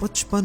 $55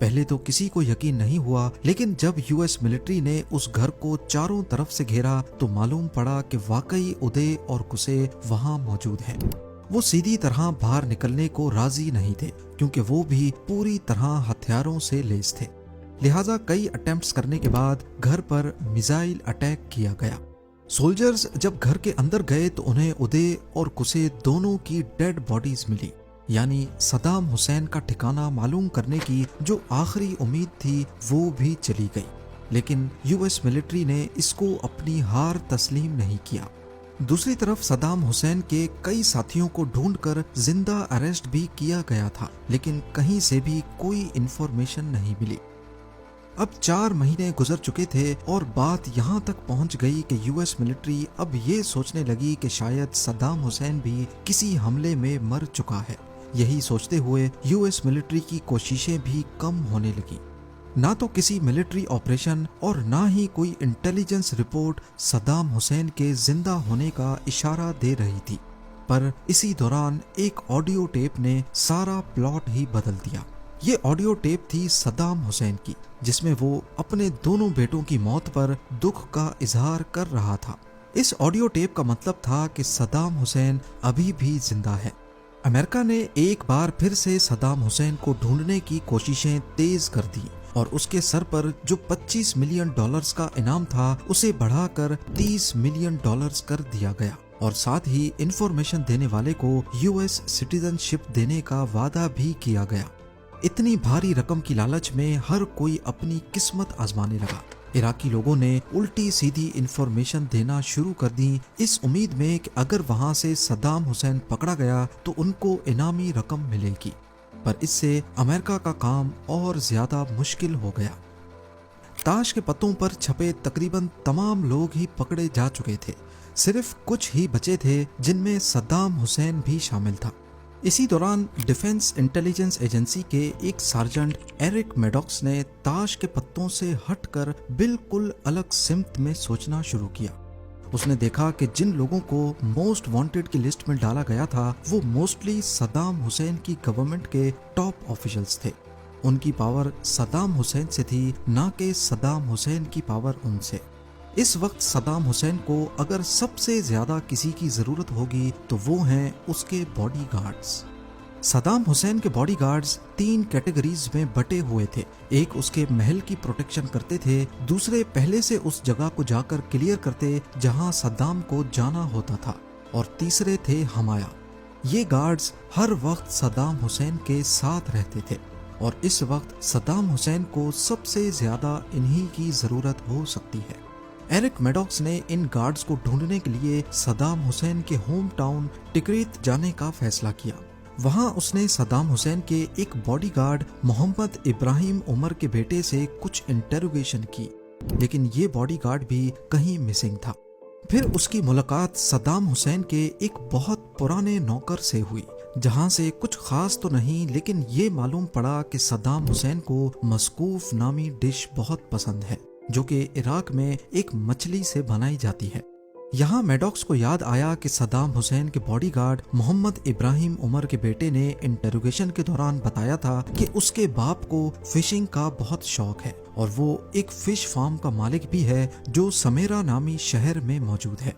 پہلے تو کسی کو یقین نہیں ہوا، لیکن جب یو ایس ملٹری نے اس گھر کو چاروں طرف سے گھیرا تو معلوم پڑا کہ واقعی ادے اور کسے وہاں موجود ہیں۔ وہ سیدھی طرح باہر نکلنے کو راضی نہیں تھے کیونکہ وہ بھی پوری طرح ہتھیاروں سے لیس تھے، لہٰذا کئی اٹیمپٹس کرنے کے بعد گھر پر میزائل اٹیک کیا گیا۔ سولجرز جب گھر کے اندر گئے تو انہیں ادے اور کسے دونوں کی ڈیڈ باڈیز ملی، یعنی صدام حسین کا ٹھکانہ معلوم کرنے کی جو آخری امید تھی وہ بھی چلی گئی۔ لیکن یو ایس ملٹری نے اس کو اپنی ہار تسلیم نہیں کیا۔ دوسری طرف صدام حسین کے کئی ساتھیوں کو ڈھونڈ کر زندہ اریسٹ بھی کیا گیا تھا، لیکن کہیں سے بھی کوئی انفارمیشن نہیں ملی۔ اب 4 مہینے گزر چکے تھے اور بات یہاں تک پہنچ گئی کہ یو ایس ملٹری اب یہ سوچنے لگی کہ شاید صدام حسین بھی کسی حملے میں مر چکا ہے۔ یہی سوچتے ہوئے یو ایس ملٹری کی کوششیں بھی کم ہونے لگی۔ نہ تو کسی ملٹری آپریشن اور نہ ہی کوئی انٹیلیجنس رپورٹ صدام حسین کے زندہ ہونے کا اشارہ دے رہی تھی، پر اسی دوران ایک آڈیو ٹیپ نے سارا پلاٹ ہی بدل دیا۔ یہ آڈیو ٹیپ تھی صدام حسین کی، جس میں وہ اپنے دونوں بیٹوں کی موت پر دکھ کا اظہار کر رہا تھا۔ اس آڈیو ٹیپ کا مطلب تھا کہ صدام حسین ابھی بھی زندہ ہے۔ امریکہ نے ایک بار پھر سے صدام حسین کو ڈھونڈنے کی کوششیں تیز کر دی اور اس کے سر پر جو $25 ملین کا انعام تھا اسے بڑھا کر $30 ملین کر دیا گیا، اور ساتھ ہی انفارمیشن دینے والے کو یو ایس سٹیزن شپ دینے کا وعدہ بھی کیا گیا۔ اتنی بھاری رقم کی لالچ میں ہر کوئی اپنی قسمت آزمانے لگا۔ عراقی لوگوں نے الٹی سیدھی انفارمیشن دینا شروع کر دی، اس امید میں کہ اگر وہاں سے صدام حسین پکڑا گیا تو ان کو انعامی رقم ملے گی، پر اس سے امریکہ کا کام اور زیادہ مشکل ہو گیا۔ تاش کے پتوں پر چھپے تقریباً تمام لوگ ہی پکڑے جا چکے تھے، صرف کچھ ہی بچے تھے جن میں صدام حسین بھی شامل تھا۔ اسی دوران ڈیفنس انٹیلیجنس ایجنسی کے ایک سارجنٹ ایرک میڈوکس نے تاش کے پتوں سے ہٹ کر بالکل الگ سمت میں سوچنا شروع کیا۔ اس نے دیکھا کہ جن لوگوں کو موسٹ وانٹڈ کی لسٹ میں ڈالا گیا تھا وہ موسٹلی صدام حسین کی گورنمنٹ کے ٹاپ آفیشلز تھے۔ ان کی پاور صدام حسین سے تھی، نہ کہ صدام حسین کی پاور ان سے۔ اس وقت صدام حسین کو اگر سب سے زیادہ کسی کی ضرورت ہوگی تو وہ ہیں اس کے باڈی گارڈز۔ صدام حسین کے باڈی گارڈز 3 کیٹیگریز میں بٹے ہوئے تھے۔ ایک اس کے محل کی پروٹیکشن کرتے تھے، دوسرے پہلے سے اس جگہ کو جا کر کلیئر کرتے جہاں صدام کو جانا ہوتا تھا، اور تیسرے تھے حمایہ۔ یہ گارڈز ہر وقت صدام حسین کے ساتھ رہتے تھے، اور اس وقت صدام حسین کو سب سے زیادہ انہی کی ضرورت ہو سکتی ہے۔ ایرک میڈوکس نے ان گارڈز کو ڈھونڈنے کے لیے صدام حسین کے ہوم ٹاؤن ٹکریت جانے کا فیصلہ کیا۔ وہاں اس نے صدام حسین کے ایک باڈی گارڈ محمد ابراہیم عمر کے بیٹے سے کچھ انٹروگیشن کی، لیکن یہ باڈی گارڈ بھی کہیں مسنگ تھا۔ پھر اس کی ملاقات صدام حسین کے ایک بہت پرانے نوکر سے ہوئی، جہاں سے کچھ خاص تو نہیں، لیکن یہ معلوم پڑا کہ صدام حسین کو مسکوف نامی ڈش بہت پسند ہے، جو کہ عراق میں ایک مچھلی سے بنائی جاتی ہے۔ یہاں میڈوکس کو یاد آیا کہ صدام حسین کے باڈی گارڈ محمد ابراہیم عمر کے بیٹے نے انٹروگیشن کے دوران بتایا تھا کہ اس کے باپ کو فشنگ کا بہت شوق ہے، اور وہ ایک فش فارم کا مالک بھی ہے جو سمیرا نامی شہر میں موجود ہے۔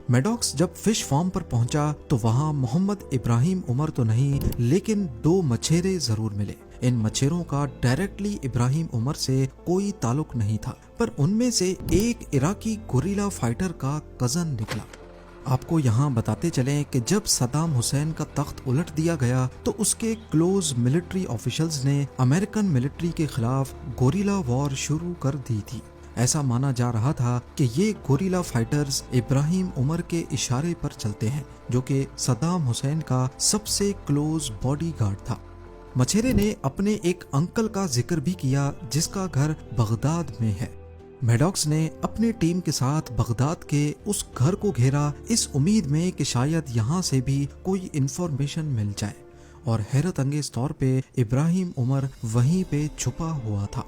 میڈوکس جب فش فارم پر پہنچا تو وہاں محمد ابراہیم عمر تو نہیں، لیکن 2 مچھیرے ضرور ملے۔ ان مچھیروں کا ڈائریکٹلی ابراہیم عمر سے کوئی تعلق نہیں تھا، پر ان میں سے ایک عراقی گوریلا فائٹر کا کزن نکلا۔ آپ کو یہاں بتاتے چلیں کہ جب صدام حسین کا تخت الٹ دیا گیا تو اس کے کلوز ملٹری آفیشلز نے امریکن ملٹری کے خلاف گوریلا وار شروع کر دی تھی۔ ایسا مانا جا رہا تھا کہ یہ گوریلا فائٹرز ابراہیم عمر کے اشارے پر چلتے ہیں، جو کہ صدام حسین کا سب سے کلوز باڈی گارڈ تھا۔ مچھیرے نے اپنے ایک انکل کا ذکر بھی کیا جس کا گھر بغداد میں ہے۔ میڈوکس نے اپنی ٹیم کے ساتھ بغداد کے اس گھر کو گھیرا، اس امید میں کہ شاید یہاں سے بھی کوئی انفارمیشن مل جائے، اور حیرت انگیز طور پہ ابراہیم عمر وہیں پہ چھپا ہوا تھا۔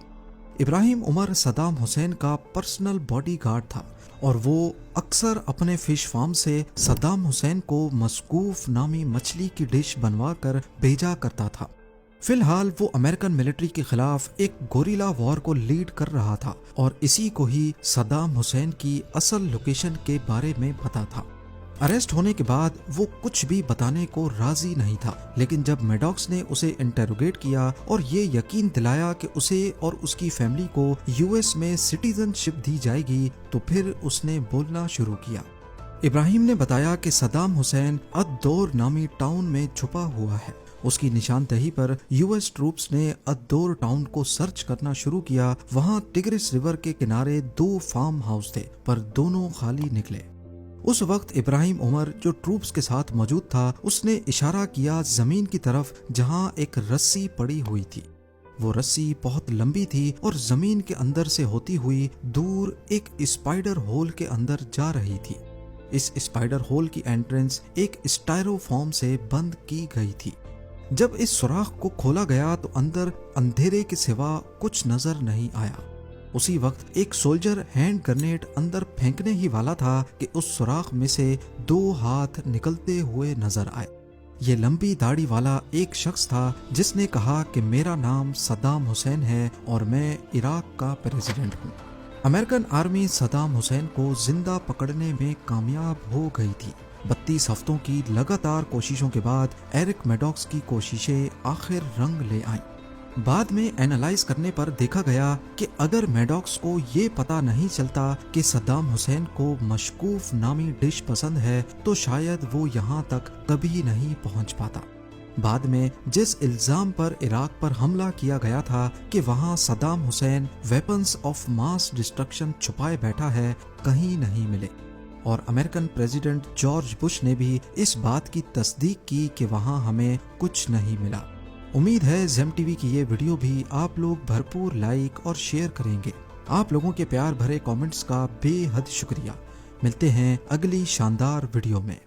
ابراہیم عمر صدام حسین کا پرسنل باڈی گارڈ تھا، اور وہ اکثر اپنے فش فارم سے صدام حسین کو مسکوف نامی مچھلی کی ڈش بنوا کر بھیجا کرتا تھا۔ فی الحال وہ امریکن ملٹری کے خلاف ایک گوریلا وار کو لیڈ کر رہا تھا اور اسی کو ہی صدام حسین کی اصل لوکیشن کے بارے میں پتا تھا۔ اریسٹ ہونے کے بعد وہ کچھ بھی بتانے کو راضی نہیں تھا، لیکن جب میڈوکس نے اسے انٹروگیٹ کیا اور یہ یقین دلایا کہ اسے اور اس کی فیملی کو یو ایس میں سٹیزن شپ دی جائے گی تو پھر اس نے بولنا شروع کیا۔ ابراہیم نے بتایا کہ صدام حسین الدور نامی ٹاؤن میں چھپا ہوا ہے۔ اس کی نشاندہی پر یو ایس ٹروپس نے الدور ٹاؤن کو سرچ کرنا شروع کیا۔ وہاں ٹگرس ریور کے کنارے 2 فارم ہاؤس تھے، پر دونوں خالی نکلے۔ اس وقت ابراہیم عمر جو ٹروپس کے ساتھ موجود تھا، اس نے اشارہ کیا زمین کی طرف جہاں ایک رسی پڑی ہوئی تھی۔ وہ رسی بہت لمبی تھی اور زمین کے اندر سے ہوتی ہوئی دور ایک اسپائڈر ہول کے اندر جا رہی تھی۔ اس اسپائڈر ہول کی انٹرنس ایک اسٹائرو فارم سے بند کی گئی تھی۔ جب اس سوراخ کو کھولا گیا تو اندر اندھیرے کے سوا کچھ نظر نہیں آیا۔ اسی وقت ایک سولجر ہینڈ گرنیڈ اندر پھینکنے ہی والا تھا کہ اس سوراخ میں سے 2 ہاتھ نکلتے ہوئے نظر آئے۔ یہ لمبی داڑھی والا ایک شخص تھا جس نے کہا کہ میرا نام صدام حسین ہے اور میں عراق کا پریزیڈنٹ ہوں۔ امریکن آرمی صدام حسین کو زندہ پکڑنے میں کامیاب ہو گئی تھی۔ 32 ہفتوں کی لگاتار کوششوں کے بعد ایرک میڈوکس کی کوششیں آخر رنگ لے آئیں۔ بعد میں اینالائز کرنے پر دیکھا گیا کہ اگر میڈوکس کو یہ پتا نہیں چلتا کہ صدام حسین کو مشکوف نامی ڈش پسند ہے تو شاید وہ یہاں تک کبھی نہیں پہنچ پاتا۔ بعد میں جس الزام پر عراق پر حملہ کیا گیا تھا کہ وہاں Saddam Hussein weapons of mass destruction چھپائے بیٹھا ہے، کہیں نہیں ملے، اور امریکن پریزیڈنٹ جارج بش نے بھی اس بات کی تصدیق کی کہ وہاں ہمیں کچھ نہیں ملا۔ امید ہے زیم ٹی وی کی یہ ویڈیو بھی آپ لوگ بھرپور لائک اور شیئر کریں گے۔ آپ لوگوں کے پیار بھرے کامنٹس کا بے حد شکریہ۔ ملتے ہیں اگلی شاندار ویڈیو میں۔